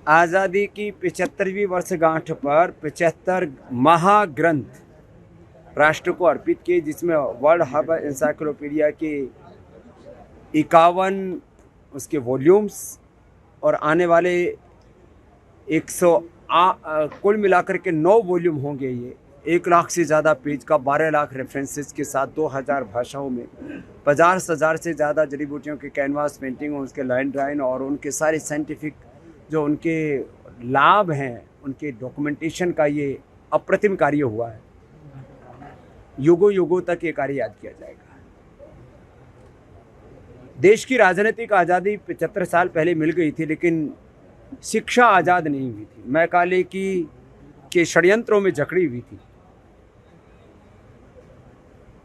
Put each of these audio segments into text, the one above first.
आज़ादी की 75वीं वर्षगांठ पर 75 महाग्रंथ राष्ट्र को अर्पित किए, जिसमें वर्ल्ड हर्बल एनसाइक्लोपीडिया के 51 उसके वॉल्यूम्स और आने वाले 100 कुल मिलाकर के 9 वॉल्यूम होंगे। ये 1 लाख से ज़्यादा पेज का 12 लाख रेफरेंसेस के साथ 2000 भाषाओं में 50,000 से ज़्यादा जड़ी बूटियों के कैनवास पेंटिंग, उसके लाइन ड्राइंग और उनके सारे साइंटिफिक जो उनके लाभ हैं, उनके डॉक्यूमेंटेशन का ये अप्रतिम कार्य हुआ है। युगों युगों तक ये कार्य याद किया जाएगा। देश की राजनीतिक आज़ादी 75 साल पहले मिल गई थी, लेकिन शिक्षा आज़ाद नहीं हुई थी। मैकाले के षड्यंत्रों में जकड़ी हुई थी।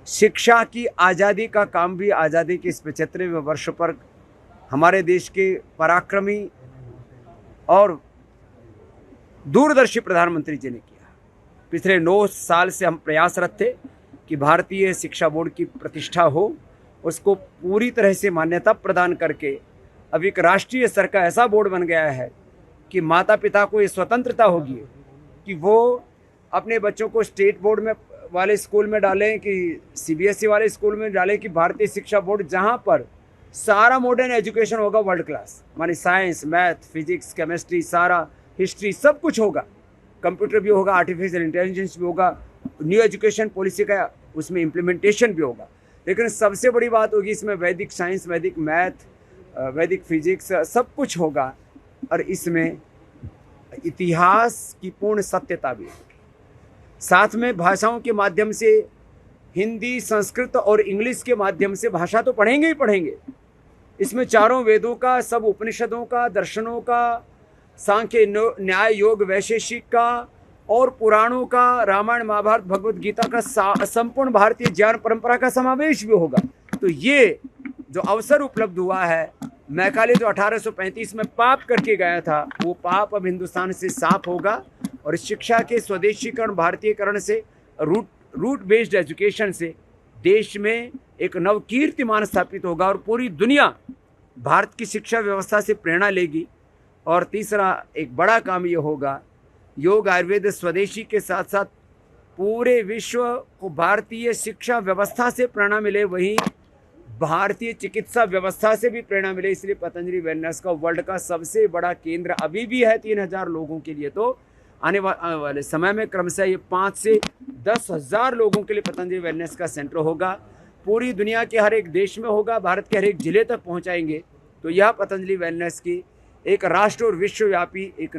शिक्षा की आज़ादी का काम भी आज़ादी के इस 75वें वर्ष पर हमारे देश के पराक्रमी और दूरदर्शी प्रधानमंत्री जी ने किया। पिछले 9 साल से हम प्रयासरत थे कि भारतीय शिक्षा बोर्ड की प्रतिष्ठा हो, उसको पूरी तरह से मान्यता प्रदान करके अब एक राष्ट्रीय स्तर का ऐसा बोर्ड बन गया है कि माता पिता को ये स्वतंत्रता होगी कि वो अपने बच्चों को स्टेट बोर्ड में वाले स्कूल में डालें कि सीबीएसई वाले स्कूल में डालें कि भारतीय शिक्षा बोर्ड, जहाँ पर सारा मॉडर्न एजुकेशन होगा वर्ल्ड क्लास, माने साइंस, मैथ, फिजिक्स, केमिस्ट्री, सारा हिस्ट्री सब कुछ होगा, कंप्यूटर भी होगा, आर्टिफिशियल इंटेलिजेंस भी होगा, न्यू एजुकेशन पॉलिसी का उसमें इम्प्लीमेंटेशन भी होगा। लेकिन सबसे बड़ी बात होगी इसमें वैदिक साइंस, वैदिक मैथ, वैदिक फिजिक्स सब कुछ होगा और इसमें इतिहास की पूर्ण सत्यता भी होगी। साथ में भाषाओं के माध्यम से हिंदी, संस्कृत और इंग्लिश के माध्यम से भाषा तो पढ़ेंगे ही पढ़ेंगे। इसमें चारों वेदों का, सब उपनिषदों का, दर्शनों का, सांख्य, न्याय, योग, वैशेषिक का और पुराणों का, रामायण, महाभारत, भगवत गीता का संपूर्ण भारतीय ज्ञान परंपरा का समावेश भी होगा। तो ये जो अवसर उपलब्ध हुआ है, मैकाले जो 1835 में पाप करके गया था, वो पाप अब हिंदुस्तान से साफ होगा और शिक्षा के स्वदेशीकरण, भारतीयकरण से, रूट बेस्ड एजुकेशन से देश में एक नव कीर्तिमान स्थापित होगा और पूरी दुनिया भारत की शिक्षा व्यवस्था से प्रेरणा लेगी। और तीसरा एक बड़ा काम ये होगा, योग आयुर्वेद स्वदेशी के साथ साथ पूरे विश्व को भारतीय शिक्षा व्यवस्था से प्रेरणा मिले, वहीं भारतीय चिकित्सा व्यवस्था से भी प्रेरणा मिले। इसलिए पतंजलि वेलनेस का वर्ल्ड का सबसे बड़ा केंद्र अभी भी है 3000 लोगों के लिए। तो आने वाले समय में क्रमशः ये 5 से 10,000 लोगों के लिए पतंजलि वेलनेस का सेंटर होगा। पूरी दुनिया के हर एक देश में होगा, भारत के हर एक जिले तक पहुंचाएंगे। तो यह पतंजलि वेलनेस की एक राष्ट्र और विश्वव्यापी एक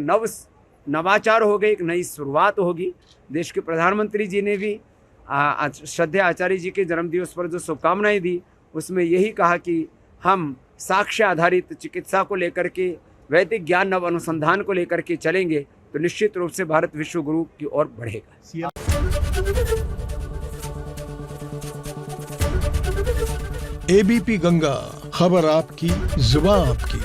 नवाचार होगा, एक नई शुरुआत होगी। देश के प्रधानमंत्री जी ने भी श्रद्धेय आचार्य जी के जन्मदिवस पर जो शुभकामनाएं दी, उसमें यही कहा कि हम साक्ष्य आधारित चिकित्सा को लेकर के, वैदिक ज्ञान नव अनुसंधान को लेकर के चलेंगे तो निश्चित रूप से भारत विश्व गुरु की ओर बढ़ेगा। एबीपी गंगा, खबर आपकी, जुबान आपकी।